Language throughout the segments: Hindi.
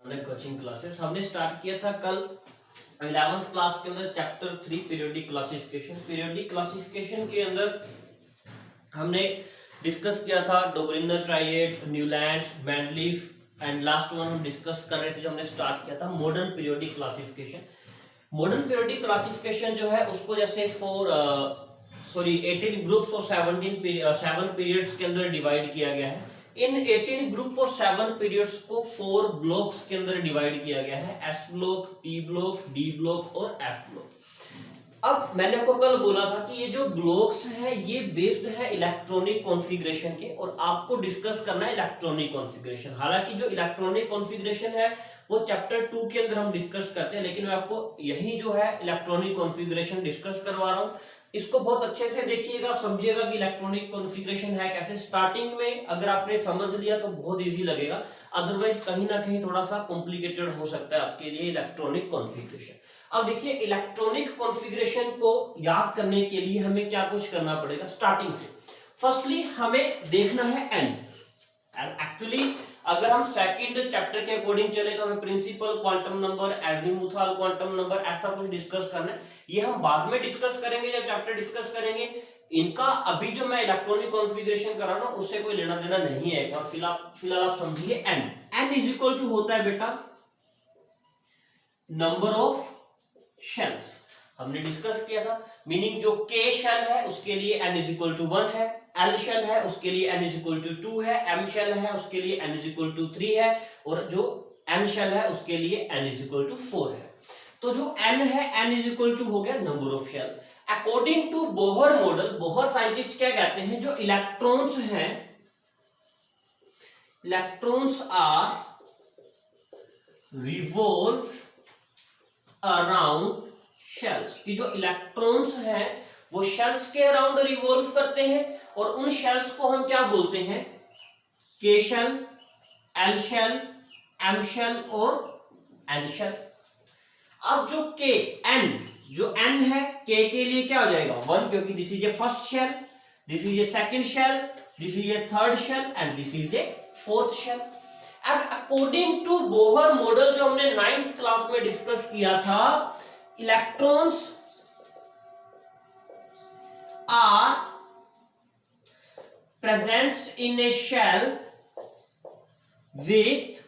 कोचिंग क्लासेस हमने स्टार्ट किया था कल 11th क्लास के अंदर chapter 3 periodic classification. Periodic classification के अंदर हमने डिस्कस किया था Dobereiner triad, Newland, Mendeleev and last one हम डिस्कस कर रहे थे जो हमने स्टार्ट किया था modern periodic classification. Modern periodic classification जो है उसको जैसे 18 ग्रुप्स और 7 पीरियड्स के अंदर डिवाइड किया गया है। इन 18 ग्रुप और 7 पीरियड्स को 4 ब्लॉक्स के अंदर डिवाइड किया गया है, S block, P block, D block और एफ ब्लॉक। अब मैंने आपको कल बोला था कि ये जो ब्लॉक्स हैं ये बेस्ड है इलेक्ट्रॉनिक कॉन्फ़िगरेशन के और आपको डिस्कस करना है इलेक्ट्रॉनिक कॉन्फ़िगरेशन। हालांकि जो इलेक्ट्रॉनिक कॉन्फ़िगरेशन है वो चैप्टर 2 के अंदर हम डिस्कस करते हैं, लेकिन मैं आपको यही जो है इलेक्ट्रॉनिक कॉन्फ़िगरेशन डिस्कस करवा रहा हूँ। इसको बहुत अच्छे से देखिएगा, समझिएगा कि इलेक्ट्रॉनिक कॉन्फ़िगरेशन है कैसे। स्टार्टिंग में अगर आपने समझ लिया तो बहुत इजी लगेगा, अदरवाइज कहीं ना कहीं थोड़ा सा कॉम्प्लिकेटेड हो सकता है आपके लिए इलेक्ट्रॉनिक कॉन्फ़िगरेशन। अब देखिए इलेक्ट्रॉनिक कॉन्फ़िगरेशन को याद करने के लिए हमें क्या कुछ करना पड़ेगा स्टार्टिंग से। फर्स्टली हमें देखना है एन। एक्चुअली अगर हम सेकंड चैप्टर के अकॉर्डिंग चले तो हमें principal quantum number, azimuthal quantum number ऐसा कुछ डिस्कस करना है। ये हम बाद में डिस्कस करेंगे जब चैप्टर डिस्कस करेंगे। इनका अभी जो मैं इलेक्ट्रॉनिक कॉन्फ़िगरेशन कर रहा हूं उससे कोई लेना देना नहीं है। एक बार फिलहाल आप समझिए n. N is equal to होता है बेटा नंबर ऑफ शेल्स। हमने डिस्कस किया था, मीनिंग जो के शेल है उसके लिए n इज इक्वल टू 1 है, एल शेल है उसके लिए n इज इक्वल टू 2 है, एम शेल है उसके लिए n इज इक्वल टू 3 है और जो n शेल है उसके लिए n इज इक्वल टू 4 है। तो जो n है n इज इक्वल टू हो गया number of shell. According to Bohr model, Bohr scientist क्या कहते हैं, जो इलेक्ट्रॉन्स हैं, electrons are revolve around shells, कि जो इलेक्ट्रॉन्स हैं वो शेल्स के अराउंड रिवॉल्व करते हैं और उन शेल्स को हम क्या बोलते हैं, K shell, L shell, M shell और एन शेल। अब जो के एन, जो एन है के लिए क्या हो जाएगा 1, क्योंकि this is a first shell, this is a second shell, this is a third shell and this is a fourth shell. अब अकॉर्डिंग टू बोहर मॉडल जो हमने 9th क्लास में डिस्कस किया था, electrons are presents in a shell with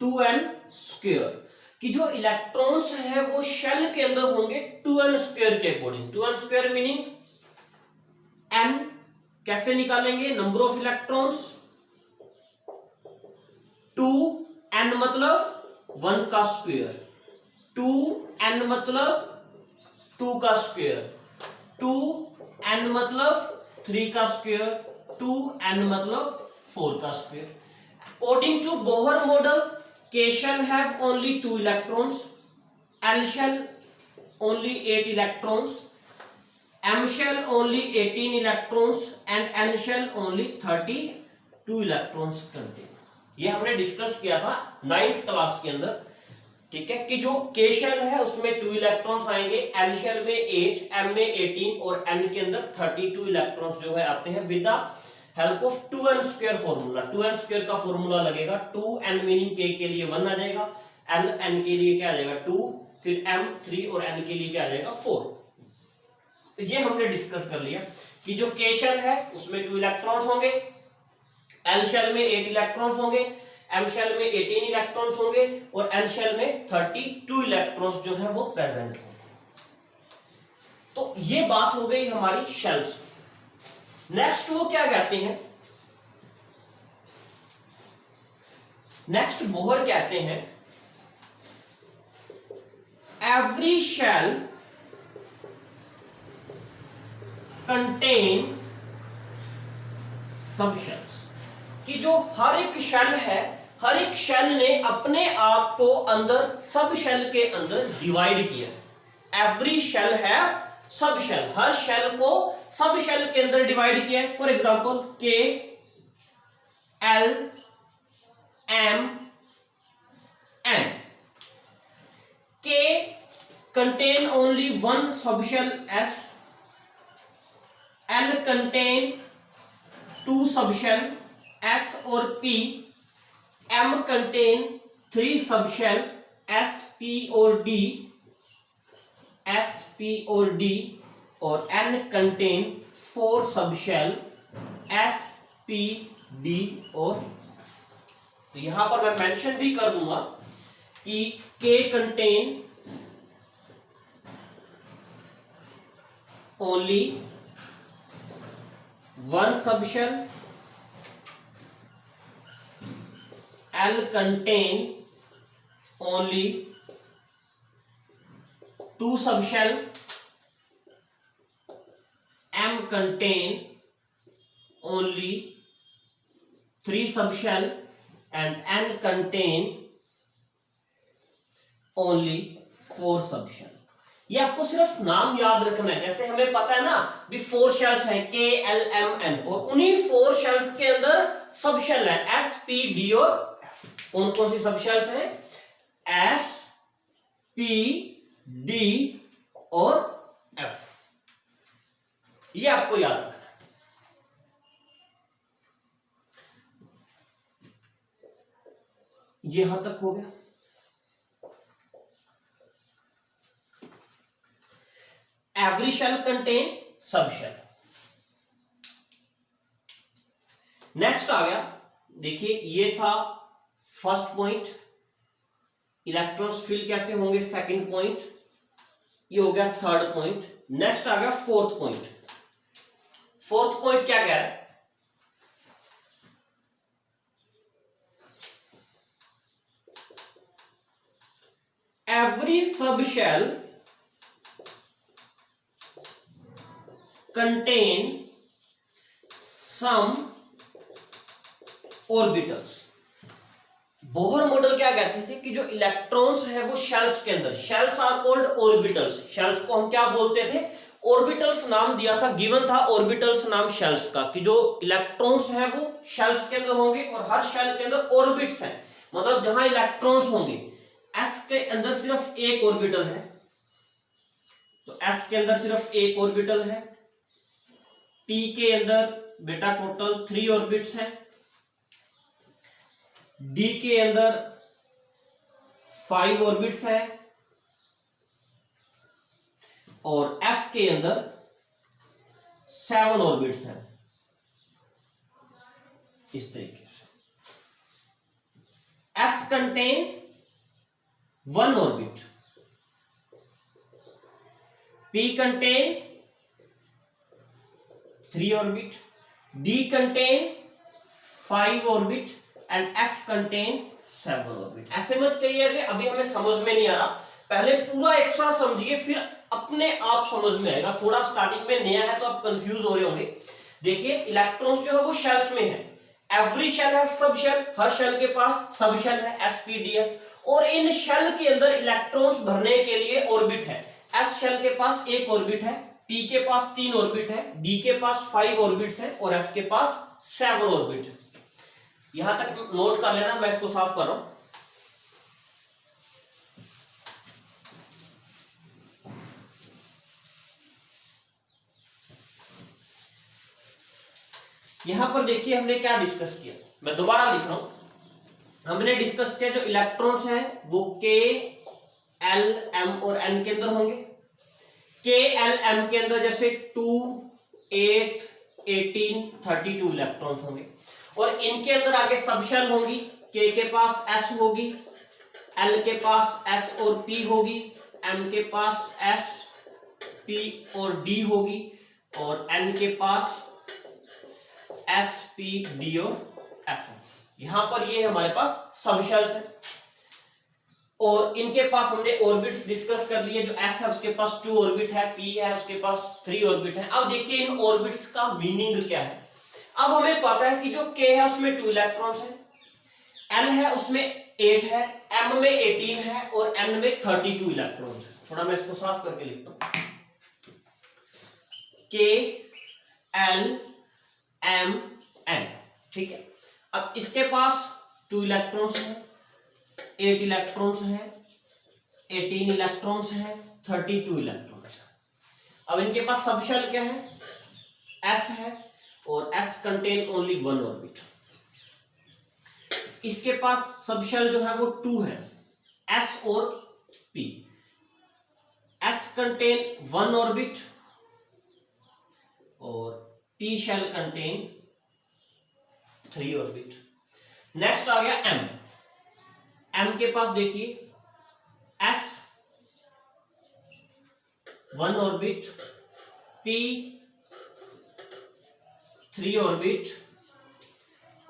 2n square, कि जो इलेक्ट्रॉन्स है वो शेल के अंदर होंगे 2n स्क्वायर के according. 2n square meaning n कैसे निकालेंगे, नंबर ऑफ इलेक्ट्रॉन्स 2n मतलब 1 का स्क्वायर, 2n मतलब 2 का स्क्वायर, 2n मतलब 3 का स्क्वायर, 2n मतलब 4 का square. According to Bohr model, K shell have only 2 electrons, L shell only 8 electrons, M shell only 18 electrons and N shell only 32 electrons contain। ये हमने डिस्कस किया था 9th क्लास के अंदर, ठीक है, कि जो K शेल है उसमें 2 इलेक्ट्रॉन्स आएंगे, L शेल में 8, M में 18 और N के अंदर 32 इलेक्ट्रॉन्स जो है आते हैं with the help of 2n square formula. 2n square का फॉर्मूला लगेगा, 2n मीनिंग k के लिए 1 आ जाएगा, l n के लिए क्या आ जाएगा 2, फिर m 3 और n के लिए क्या आ जाएगा 4। तो ये हमने डिस्कस कर लिया कि जो k शेल है उसमें 2 इलेक्ट्रॉन्स होंगे, l शेल में 8 इलेक्ट्रॉन्स होंगे, m शेल में 18 इलेक्ट्रॉन्स होंगे और n शेल में 32 इलेक्ट्रॉन्स जो है वो प्रेजेंट होंगे। तो ये बात हो गई हमारी शेल्स। नेक्स्ट वो क्या कहते हैं, नेक्स्ट बोहर कहते हैं every shell contain subshells, कि जो हर एक शेल है, हर एक शेल ने अपने आप को अंदर सब शेल के अंदर डिवाइड किया। एवरी शेल है सब शेल, हर शेल को सब शेल के अंदर डिवाइड किया है। For example K, L, M, N. K contain only 1 sub shell s, L contain 2 sub shell s और p, M contain 3 subshell s p और d और n contain 4 subshell s p d और तो यहां पर मैं मेंशन भी कर दूंगा कि k contain only 1 subshell, L contain only 2 subshell, M contain only 3 subshell and N contain only 4 subshell. ये आपको सिर्फ नाम याद रखना है। जैसे हमें पता है ना भी 4 शेल्स हैं K L M N और उन्हीं 4 शेल्स के अंदर सब शेल है S P D और F। कौन कौन सी सब शेल्स हैं? S P D और F। ये आपको याद रखना है। ये यहां तक हो गया। Every shell contain subshell। Next आ गया, देखिए ये था फर्स्ट पॉइंट, इलेक्ट्रॉन्स फिल कैसे होंगे, सेकंड पॉइंट, ये हो गया थर्ड पॉइंट। नेक्स्ट आ गया फोर्थ पॉइंट। फोर्थ पॉइंट क्या कह रहा है? Every subshell contain some orbitals। Bohr model क्या कहते थे कि जो इलेक्ट्रॉन्स है वो शेल्स के अंदर, shells are called orbitals. Shells को हम क्या बोलते थे? ऑर्बिटल्स नाम दिया था, गिवन था ऑर्बिटल्स नाम शेल्स का, कि जो इलेक्ट्रॉन्स है वो शेल्स के अंदर होंगे और हर शेल के अंदर ऑर्बिट्स हैं, मतलब जहां इलेक्ट्रॉन्स होंगे। एस के अंदर सिर्फ एक ऑर्बिटल है, तो एस के अंदर सिर्फ एक ऑर्बिटल है। P के अंदर बेटा टोटल 3 ऑर्बिट्स हैं। D के अंदर 5 ऑर्बिट्स हैं और F के अंदर 7 ऑर्बिट्स हैं। इस तरीके से S contain 1 orbit, P contain 3 orbit, D contain 5 orbit and F contain 7 orbit. ऐसे मत कहिए कि अभी हमें समझ में नहीं आ रहा, पहले पूरा एक साथ समझिए फिर अपने आप समझ में आएगा। थोड़ा स्टार्टिंग में नया है तो आप कंफ्यूज हो रहे होंगे। देखिए इलेक्ट्रॉन्स जो है वो शेल्स में है, एवरी शेल है सब शेल, हर शेल के पास सब शेल है SPDF, और इन शेल के अंदर इलेक्ट्रॉन्स भरने के लिए ऑर्बिट है। S शेल के पास एक ऑर्बिट है, P के पास 3 ऑर्बिट है, D के पास 5 ऑर्बिट्स है और F के पास 7 ऑर्बिट है। यहां तक नोट कर लेना, मैं इसको साफ कर रहा हूं। यहां पर देखिए हमने क्या डिस्कस किया, मैं दोबारा लिख रहा हूं। हमने डिस्कस किया जो इलेक्ट्रॉन्स हैं वो K L M और N के अंदर होंगे। K L M के अंदर जैसे 2 8 18 32 इलेक्ट्रॉन्स होंगे और इनके अंदर आगे सबशेल होंगी। K के पास S होगी, L के पास S और P होगी, M के पास S P और D होगी और N के पास S P D और F। यहां पर ये हमारे पास सबशेल्स है और इनके पास हमने ऑर्बिट्स डिस्कस कर लिए। जो S है उसके पास 2 ऑर्बिट है, P है उसके पास 3 ऑर्बिट है। अब देखिए इन ऑर्बिट्स का मीनिंग क्या है। अब हमें पता है कि जो K है उसमें 2 इलेक्ट्रॉन्स है, L है उसमें 8 है, M में 18 है और N में 32 इलेक्ट्रॉन्स है। थोड़ा मैं इसको साफ करके लिखता हूं, K L M N, ठीक है। अब इसके पास 2 इलेक्ट्रॉन्स है, 8 इलेक्ट्रॉन्स है, 18 इलेक्ट्रॉन्स है, 32 इलेक्ट्रॉन्स है। अब इनके पास सबशेल क्या है? S है और S कंटेन ओनली 1 ऑर्बिट। इसके पास सब शेल जो है वो 2 है, s और p। s कंटेन 1 ऑर्बिट और p shell contain 3 orbit. Next आ गया m। m के पास देखिए s 1 ऑर्बिट, p 3 ऑर्बिट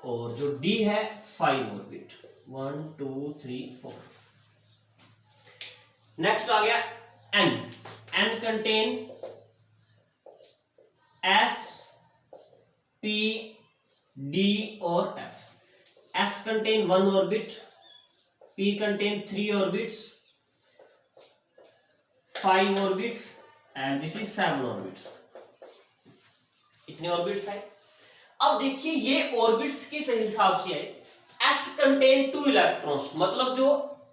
और जो d है 5 ऑर्बिट, 1 2 3 4। नेक्स्ट आ गया n। n contain s p d और f। s contain 1 orbit, p contain 3 orbits, 5 orbits and this is 7 orbits. इतने ऑर्बिट्स है। अब देखिए ये ऑर्बिट्स किस हिसाब से है। s कंटेन 2 इलेक्ट्रॉन्स, मतलब जो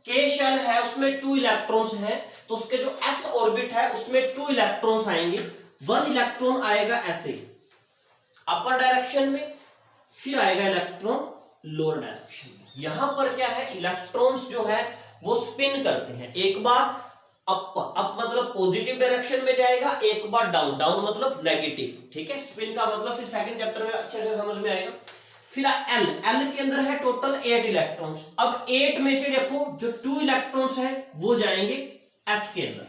k शेल है उसमें 2 इलेक्ट्रॉन्स हैं, तो उसके जो s ऑर्बिट है उसमें 2 इलेक्ट्रॉन्स आएंगे। 1 इलेक्ट्रॉन आएगा ऐसे अपर डायरेक्शन में, फिर आएगा इलेक्ट्रॉन लोअर डायरेक्शन में। यहां पर क्या है, इलेक्ट्रॉन्स जो है वो स्पिन करते हैं। एक बार अप मतलब पॉजिटिव डायरेक्शन में जाएगा, एक बार डाउन, डाउन मतलब नेगेटिव। ठीक है, स्पिन का मतलब फिर सेकंड चैप्टर में अच्छे से समझ में आएगा। फिर एल के अंदर है टोटल 8 इलेक्ट्रॉन्स। अब 8 में से देखो जो 2 इलेक्ट्रॉन्स हैं वो जाएंगे एस के अंदर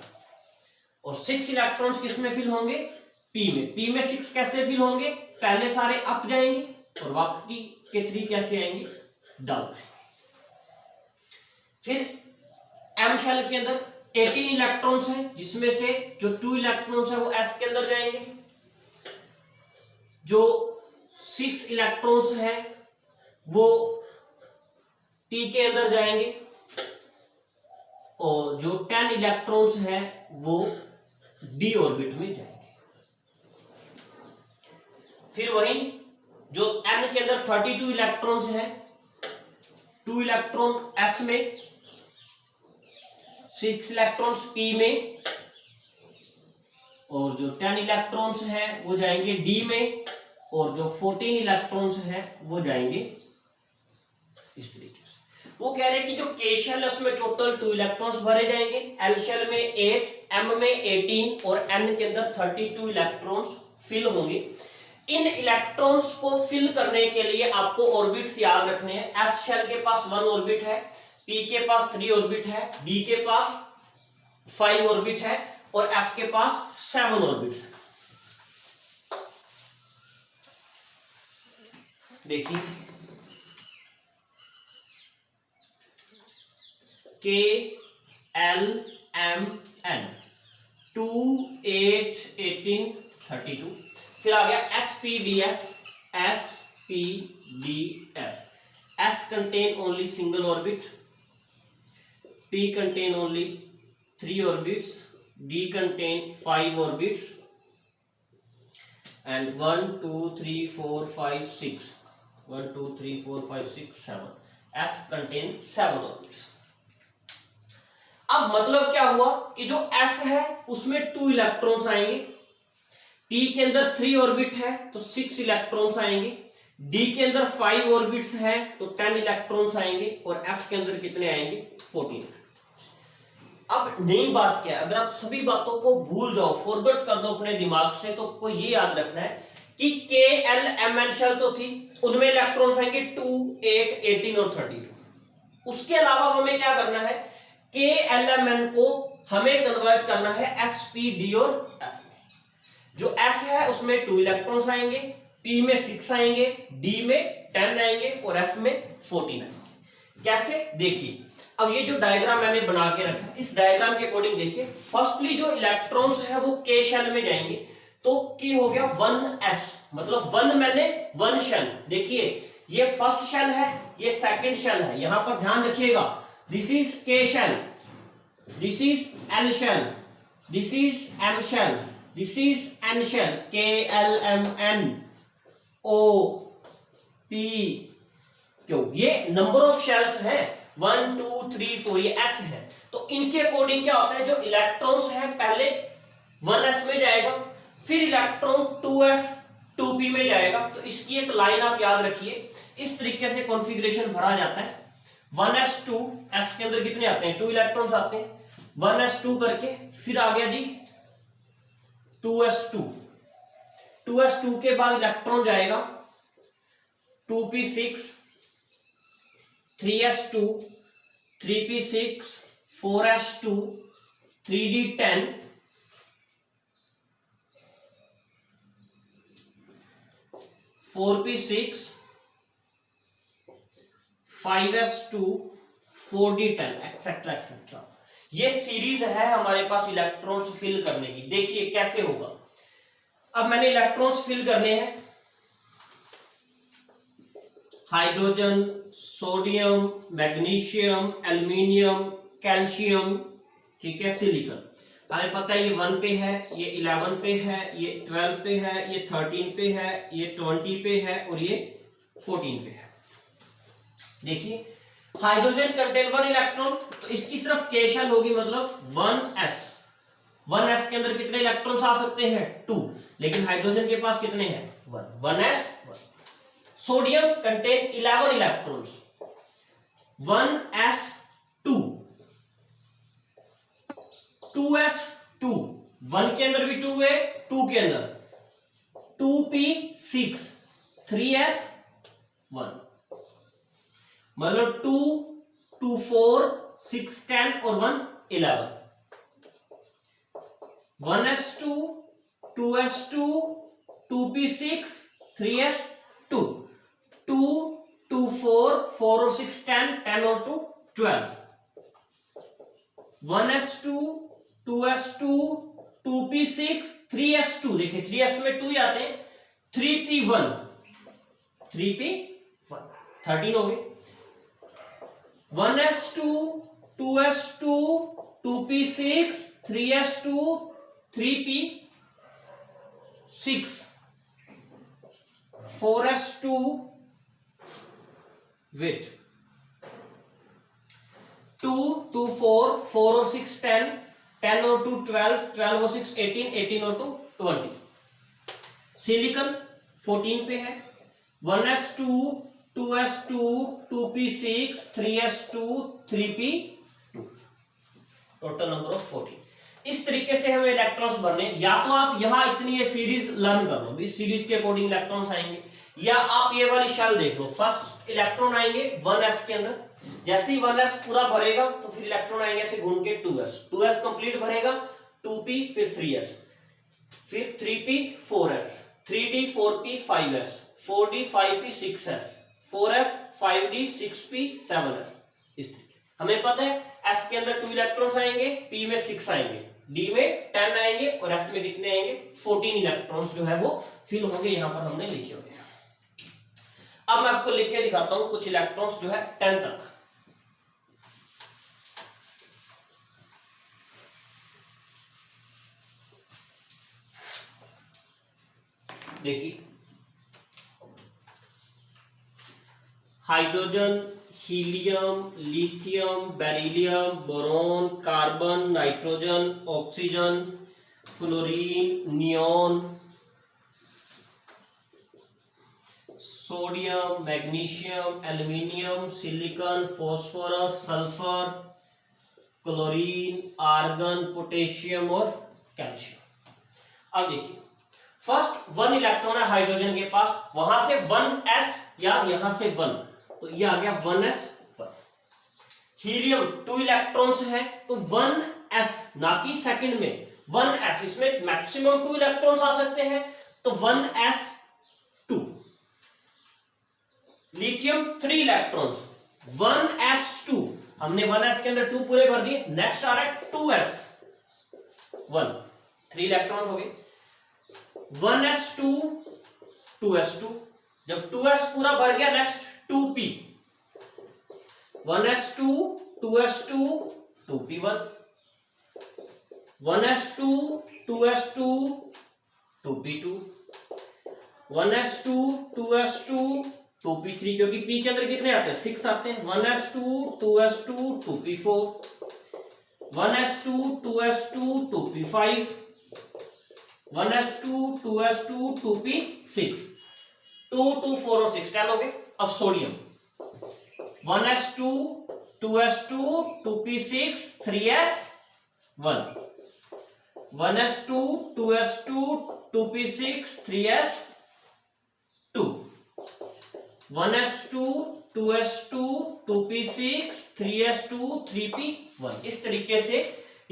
और 6 इलेक्ट्रॉन्स किस में फिल होंगे, पी में। पी में 6 कैसे फिल होंगे, पहले सारे अप जाएंगे और बाकी के 3 कैसे आएंगे, डाउन आएंगे। फिर एम शेल के अंदर 18 इलेक्ट्रॉन्स हैं, जिसमें से जो 2 इलेक्ट्रॉन्स हैं वो एस के अंदर जाएंगे, जो 6 इलेक्ट्रॉन्स हैं वो पी के अंदर जाएंगे और जो 10 इलेक्ट्रॉन्स हैं वो डी ऑर्बिट में जाएंगे। फिर वही जो एन के अंदर 32 इलेक्ट्रॉन्स हैं, 2 इलेक्ट्रॉन एस में, 6 इलेक्ट्रॉन्स पी में और जो 10 इलेक्ट्रॉन्स हैं वो जाएंगे डी में और जो 14 इलेक्ट्रॉन्स हैं वो जाएंगे इस तरीके से। वो कह रहे हैं कि जो के शेल है उसमें टोटल 2 इलेक्ट्रॉन्स भरे जाएंगे, एल शेल में 8, एम में 18 और एन के अंदर 32 इलेक्ट्रॉन्स फिल होंगे। इन इलेक्ट्रॉन्स को फिल करने के लिए आपको ऑर्बिट्स याद रखने हैं। एस शेल के पास 1 ऑर्बिट है, पी के पास 3 ऑर्बिट है, डी के पास 5 ऑर्बिट है और एफ के पास 7 ऑर्बिट्स है। देखिए के एल एम एन 2 8 18 32। फिर आ गया S P D F, S P D F. S contain only single orbit, P contain only 3 orbits, D contain 5 orbits and 1 2 3 4 5 6 1 2 3 4 5 6 7 F contain 7 orbits। अब मतलब क्या हुआ कि जो S है उसमें 2 इलेक्ट्रॉन्स आएंगे, P के अंदर 3 ऑर्बिट है तो 6 इलेक्ट्रॉन्स आएंगे, D के अंदर 5 ऑर्बिट्स हैं तो 10 इलेक्ट्रॉन्स आएंगे और F के अंदर कितने आएंगे, 14। अब नई बात क्या है, अगर आप सभी बातों को भूल जाओ, फॉरगेट कर दो अपने दिमाग से, तो आपको ये याद रखना है कि के एल एम एन शेल तो थी, उनमें इलेक्ट्रॉन्स आएंगे 2 8 18 और 32। उसके अलावा हमें क्या करना है, के एल एम एन को हमें कन्वर्ट करना है एस पी डी और एफ में। जो एस है उसमें 2 इलेक्ट्रॉन्स आएंगे, पी में 6 आएंगे, डी में 10 आएंगे और एफ में 14 आएंगे। कैसे, देखिए अब ये जो डायग्राम मैंने बना के रखा है, इस डायग्राम के अकॉर्डिंग देखिए, फर्स्टली जो इलेक्ट्रॉन्स है वो के शेल में जाएंगे, तो की हो गया 1s, मतलब 1 मैंने 1 शेल। देखिए ये फर्स्ट शेल है, ये सेकंड शेल है, यहां पर ध्यान रखिएगा, this is K shell, this is L shell, this is M shell, this is N shell, K L M N O P Q, ये नंबर ऑफ शेल्स है 1 2 3 4, ये s है। तो इनके अकॉर्डिंग क्या होता है, जो इलेक्ट्रॉन्स है पहले 1s में जाएगा, फिर इलेक्ट्रॉन 2s 2p में जाएगा। तो इसकी एक लाइन आप याद रखिए, इस तरीके से कॉन्फ़िगरेशन भरा जाता है। 1s2, s के अंदर कितने आते हैं, 2 इलेक्ट्रॉन्स आते हैं, 1s2 करके फिर आ गया जी 2s2, 2s2 के बाद इलेक्ट्रॉन जाएगा 2p6, 3s2, 3p6, 4s2, 3d10, 4p6, 5s2, 4d10 etcetera etcetera. ये सीरीज है हमारे पास इलेक्ट्रॉन्स फिल करने की। देखिए कैसे होगा। अब मैंने इलेक्ट्रॉन्स फिल करने हैं, hydrogen, sodium, magnesium, aluminium, calcium, ठीक है, सिलिकॉन। हमें पता है ये 1 पे है, ये 11 पे है, ये 12 पे है, ये 13 पे है, ये 20 पे है और ये 14 पे है। देखिए हाइड्रोजन कंटेन 1 इलेक्ट्रॉन, तो इसकी सिर्फ k शेल होगी, मतलब 1s। 1s के अंदर कितने इलेक्ट्रॉन्स आ सकते हैं, 2, लेकिन हाइड्रोजन के पास कितने हैं, 1s 1। Sodium contain 11 electrons, 1s2, 2s2, 1 के अंदर भी 2 है, 2 के अंदर 2p6, 3s1, मतलब 2, 2, 4, 6, 10 और 1, 11। 1s2, 2s2, 2p6, 3s2, 2, 2, 4, 4 और 6, 10, 10 और 2, 12। 1s2, 2s2, 2p6, 3s2, देखिए 3s2 में 2 ही आते हैं, 3p1, 3p1, 13 हो गए। 1s2, 2s2, 2p6, 3s2, 3p6, 4s2, wait, 2, 2, 4, 4 और 6, 10, 10 और 2, 12, 12 और 6, 18, 18 और 2, 20। सिलिकॉन 14 पे है, 1s2, 2s2, 2p6, 3s2, 3p2, total number of 14। इस तरीके से हमें इलेक्ट्रॉन्स भरने, या तो आप यहाँ इतनी ये सीरीज लर्न कर लो, इस सीरीज के अकॉर्डिंग इलेक्ट्रॉन्स आएंगे, या आप ये वाली शेल देख लो। फर्स्ट इलेक्ट्रॉन आएंगे 1s के अंदर, जैसे ही 1s पूरा भरेगा तो फिर इलेक्ट्रॉन आएंगे ऐसे घूम के 2s, 2s कंप्लीट भरेगा, 2p, फिर 3s, फिर 3p, 4s, 3d, 4p, 5s, 4d, 5p, 6s, 4f, 5d, 6p, 7s। इस तरीके हमें पता है s के अंदर 2 इलेक्ट्रॉन्स आएंगे, p में 6 आएंगे, d में 10 आएंगे और f में कितने आएंगे, 14 इलेक्ट्रॉन्स जो है वो फिल होंगे। यहां पर हमने लिखे हुए हैं। अब मैं आपको लिख के दिखाता हूं कुछ इलेक्ट्रॉन्स जो है 10 तक। देखिए hydrogen, helium, lithium, beryllium, boron, carbon, nitrogen, oxygen, fluorine, neon, sodium, magnesium, aluminium, silicon, phosphorus, sulphur, chlorine, argon, potassium और कैल्शियम। अब देखिए फर्स्ट 1 इलेक्ट्रॉन है हाइड्रोजन के पास, वहां से 1s या यहां से 1, तो ये आ गया 1s 1। हीलियम 2 इलेक्ट्रॉन्स है तो 1s, ना कि सेकंड में 1s, इसमें मैक्सिमम 2 इलेक्ट्रॉन्स आ सकते हैं तो 1s 2। लिथियम 3 इलेक्ट्रॉन्स, 1s2, हमने 1s के अंदर 2 पूरे भर दिए। नेक्स्ट आ रहा है 2s 1, 3 इलेक्ट्रॉन्स हो गए, 1s2, 2s2, जब 2s पूरा भर गया next 2p, 1s2, 2s2, 2p1, 1s2, 2s2, 2p2, 1s2, 2s2, 2p3, क्योंकि p के अंदर कितने आते हैं, 6 आते हैं, 1s2, 2s2, 2p4, 1s2, 2s2, 2p5, 1s2, 2s2, 2p6, 2, 2, 4 और 6, 10 हो गए। अब sodium 1s2 2s2 2p6 3s1 1s2 2s2 2p6 3s2 1s2 2s2 2p6 3s2 3p1। इस तरीके से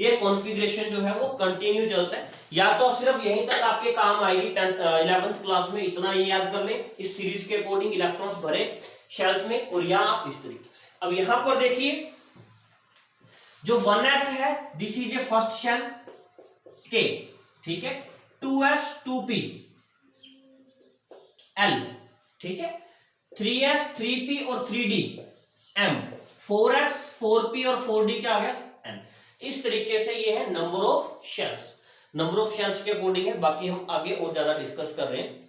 ये कॉन्फ़िगरेशन जो है वो कंटिन्यू चलता है। या तो सिर्फ यहीं तक आपके काम आएगी 11th क्लास में, इतना ही याद कर लें इस सीरीज के अकॉर्डिंग इलेक्ट्रॉन्स भरे शेल्स में, और यहां आप इस तरीके से। अब यहां पर देखिए जो 1s है this is a first shell के, ठीक है, 2s 2p l, ठीक है, 3s 3p और 3d m, 4s 4p और 4d क्या आ गया n। इस तरीके से ये है number of shells, number of shells के अकॉर्डिंग है, बाकी हम आगे और ज्यादा डिस्कस कर रहे हैं।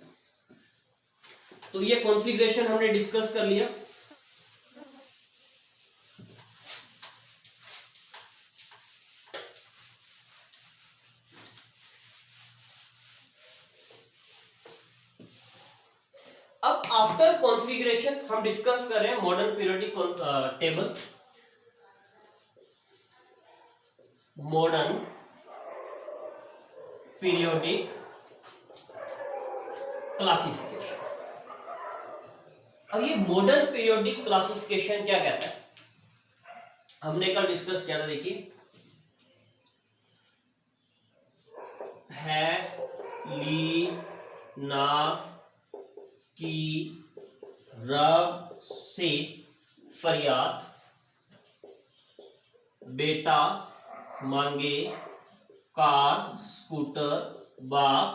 तो ये कॉन्फ़िगरेशन हमने डिस्कस कर लिया। अब आफ्टर कॉन्फ़िगरेशन हम डिस्कस कर रहे हैं modern periodic table, modern periodic classification. अब ये मॉडर्न पीरियोडिक क्लासिफिकेशन क्या कहता है, हमने कल डिस्कस किया था, देखिए है ली ना की रब से फरियाद, बेटा मांगे कार स्कूटर बाप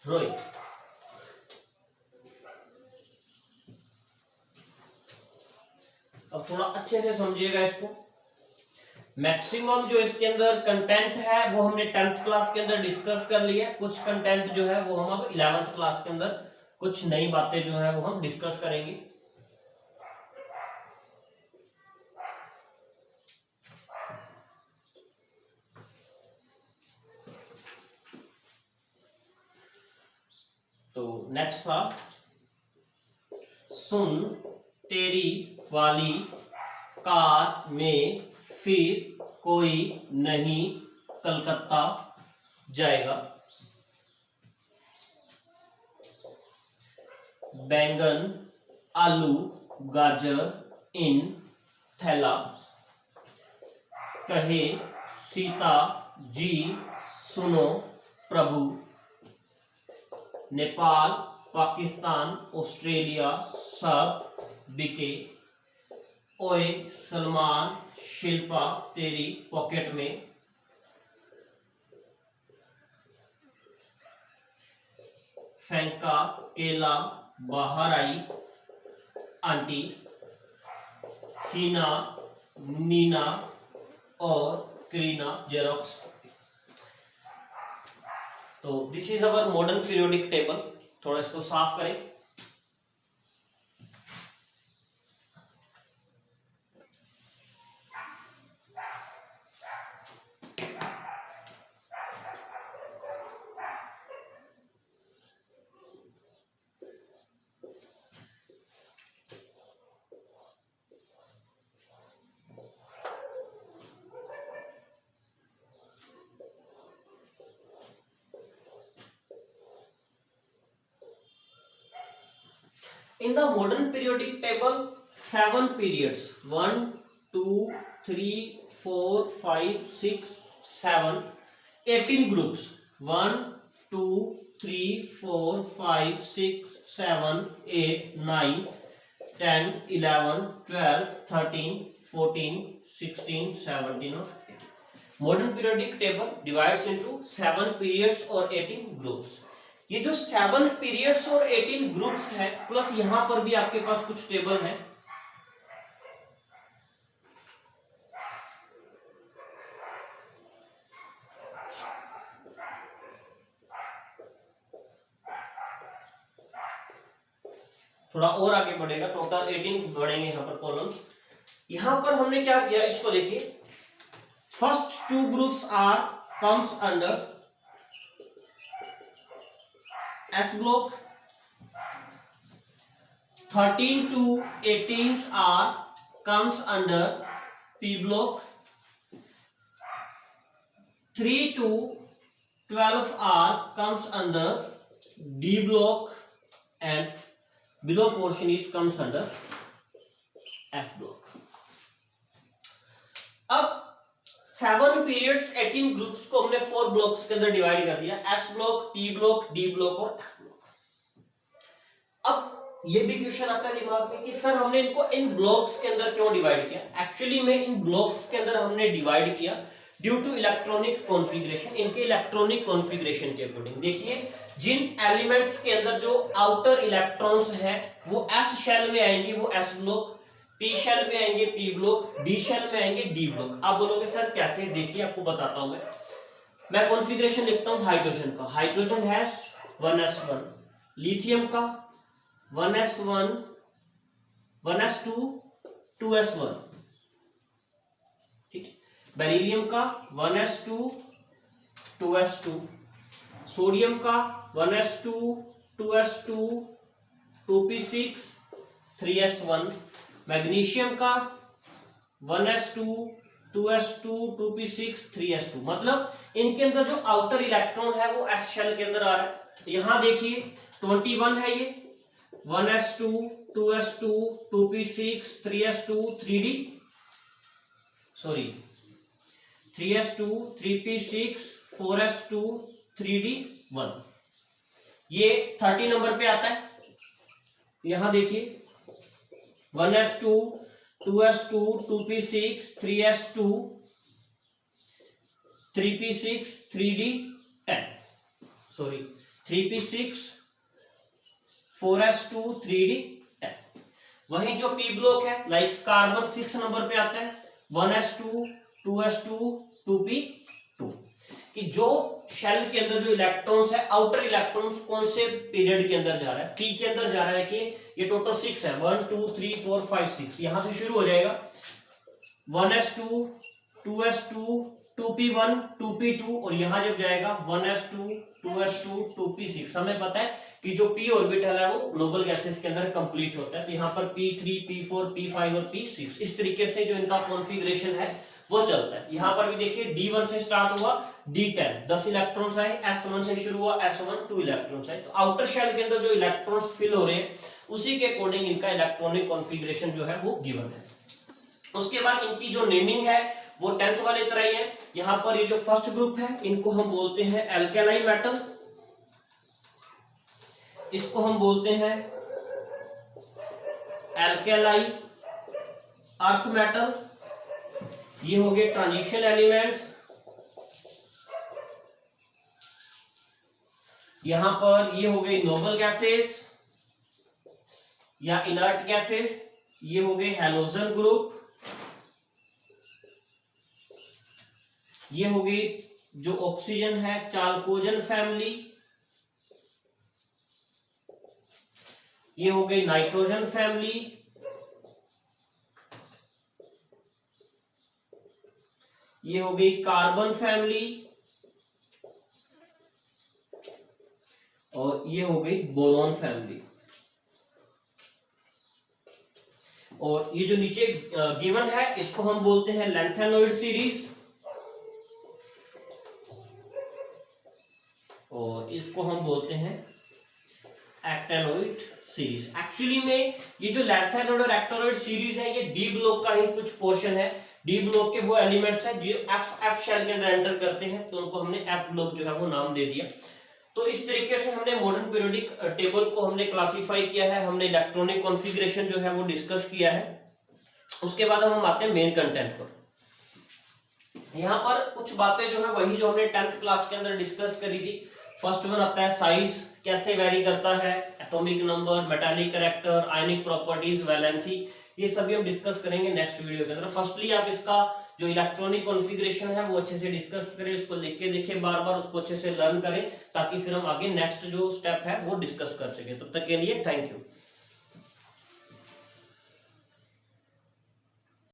रोए। अब थोड़ा अच्छे से समझिएगा इसको। मैक्सिमम जो इसके अंदर कंटेंट है वो हमने 10th क्लास के अंदर डिस्कस कर लिया। कुछ कंटेंट जो है वो हम अब 11th क्लास के अंदर कुछ नई बातें जो है वो हम डिस्कस करेंगे। तो नेक्स्ट था सुन तेरी वाली कार में फिर कोई नहीं कलकत्ता जाएगा, बैंगन आलू गाजर इन थैला, कहे सीता जी सुनो प्रभु, नेपाल पाकिस्तान ऑस्ट्रेलिया सब बिके, ओए सलमान शिल्पा तेरी पॉकेट में, फेंका केला बाहर आई आंटी, हीना नीना और करीना जेरोक्स। तो this is our modern periodic table. थोड़ा इसको साफ करें। In the modern periodic table, 7 periods 1 2 3 4 5 6 7 18 groups 1 2 3 4 5 6 7 8 9 10 11 12 13 14 16 17 और 18. Modern periodic table divides into 7 periods or 18 groups. ये जो 7 पीरियड्स और 18 ग्रुप्स है, प्लस यहां पर भी आपके पास कुछ टेबल है। थोड़ा और आगे बढ़ेगा, टोटल 18 बढ़ेंगे यहां पर कॉलम्स। यहां पर हमने क्या किया, इसको देखिए। First 2 groups are comes under S block, 13 to 18 are comes under P block, 3 to 12 are comes under D block, and below portion is comes under F block. अब 7 पीरियड्स 18 ग्रुप्स को हमने 4 ब्लॉक्स के अंदर डिवाइड कर दिया, S block, P block, D block और F ब्लॉक। अब ये भी क्वेश्चन आता है दिमाग में कि सर हमने इनको इन ब्लॉक्स के अंदर क्यों डिवाइड किया। एक्चुअली में इन ब्लॉक्स के अंदर हमने डिवाइड किया ड्यू टू इलेक्ट्रॉनिक कॉन्फ़िगरेशन, इनके इलेक्ट्रॉनिक कॉन्फ़िगरेशन के अकॉर्डिंग। देखिए जिन एलिमेंट्स के अंदर जो आउटर इलेक्ट्रॉन्स है वो S शेल में आएंगे वो S ब्लॉक, P शेल में आएंगे P ब्लॉक, D शेल में आएंगे D ब्लॉक। आप बोलोगे सर कैसे, देखिए आपको बताता हूं मैं कॉन्फ़िगरेशन लिखता हूं हाइड्रोजन का। हाइड्रोजन हैज 1s1, लिथियम का 1s1, 1s2, 2s1, ठीक है। बेरिलियम का 1s2, 2s2, सोडियम का 1s2, 2s2, 2p6, 3s1, magnesium का 1s2, 2s2, 2p6, 3s2। मतलब इनके अंदर जो आउटर इलेक्ट्रॉन है वो S शेल के अंदर आ रहा है। यहां देखिए 21 है ये, 1s2, 2s2, 2p6, 3s2, 3s2, 3p6, 4s2, 3d1। ये 30 नंबर पे आता है। यहां देखिए 1s2, 2s2, 2p6, 3s2, 3p6, 3d10, 3p6, 4s2, 3d10। वहीं जो P ब्लॉक है लाइक कार्बन 6 नंबर पे आता है, 1s2, 2s2, 2p2। कि जो शेल के अंदर जो इलेक्ट्रॉन्स है, आउटर इलेक्ट्रॉन्स कौन से पीरियड के अंदर जा रहा है, P के अंदर जा रहा है कि ये टोटल 6 है, 1 2 3 4 5 6। यहां से शुरू हो जाएगा 1s2, 2s2, 2p1, 2p2 और यहां जब जाएगा 1s2, 2s2, 2p6। हमें पता है कि जो p ऑर्बिटल है वो नोबल गैसेस के अंदर कंप्लीट होता है, तो यहाँ पर p3, p4, p5 और p6 इस तरीके से जो इनका कॉन्फ़िगरेशन है वो चलता है। यहाँ पर भी देखिए D1 से स्टार्ट हुआ, D10 10 इलेक्ट्रॉन्स आए, S1 से शुरू हुआ, S1 2 इलेक्ट्रॉन्स आए। तो आउटर शेल के अंदर जो इलेक्ट्रॉन्स फिल हो रहे हैं उसी के अकॉर्डिंग इनका इलेक्ट्रॉनिक कॉन्फ़िगरेशन जो है वो गिवन है। उसके बाद इनकी जो नेमिंग है वो 10th वाले तरह ही है। यहाँ पर ये जो फर्स्ट ग्रुप है इनको हम बोलते हैं एल्केलाई मेटल, इसको हम बोलते हैं एल्केलाई अर्थ मेटल। ये हो गए ट्रांजिशन एलिमेंट्स। यहां पर ये हो गई नोबल गैसेस या इनर्ट गैसेस, ये हो गए हैलोजन ग्रुप। ये हो गई जो ऑक्सीजन है चाल्कोजन फैमिली। ये हो गई नाइट्रोजन फैमिली। ये हो गई कार्बन फैमिली और ये हो गई बोरॉन फैमिली। और ये जो नीचे गिवन है इसको हम बोलते हैं लैंथेनोइड सीरीज और इसको हम बोलते हैं एक्टेनोइड सीरीज। एक्चुअली में ये जो लैंथेनोइड और एक्टेनोइड सीरीज है ये डी ब्लॉक का ही कुछ पोर्शन है। डी ब्लॉक के वो एलिमेंट्स हैं जो एफ शेल के अंदर एंटर करते हैं, तो उनको हमने एफ ब्लॉक जो है वो नाम दे दिया। तो इस तरीके से हमने मॉडर्न पीरियोडिक टेबल को हमने क्लासिफाई किया है, हमने इलेक्ट्रॉनिक कॉन्फ़िगरेशन जो है वो डिस्कस किया है। उसके बाद हम आते हैं मेन कंटेंट पर। यहाँ पर कुछ बातें जो है वही जो हमने 10th क्लास के अंदर डिस्कस करी थी। फर्स्ट वन आता है साइज कैसे वेरी करता है, एटॉमिक नंबर, मेटालिक कैरेक्टर, आयनिक प्रॉपर्टीज, वैलेंसी, ये सभी हम डिस्कस करेंगे नेक्स्ट वीडियो के अंदर। फर्स्टली आप इसका जो इलेक्ट्रॉनिक कॉन्फ़िगरेशन है वो अच्छे से डिस्कस करें, उसको लिख के देखें बार बार, उसको अच्छे से लर्न करें ताकि फिर हम आगे नेक्स्ट जो स्टेप है वो डिस्कस कर सकें। तब तक के लिए थैंक यू।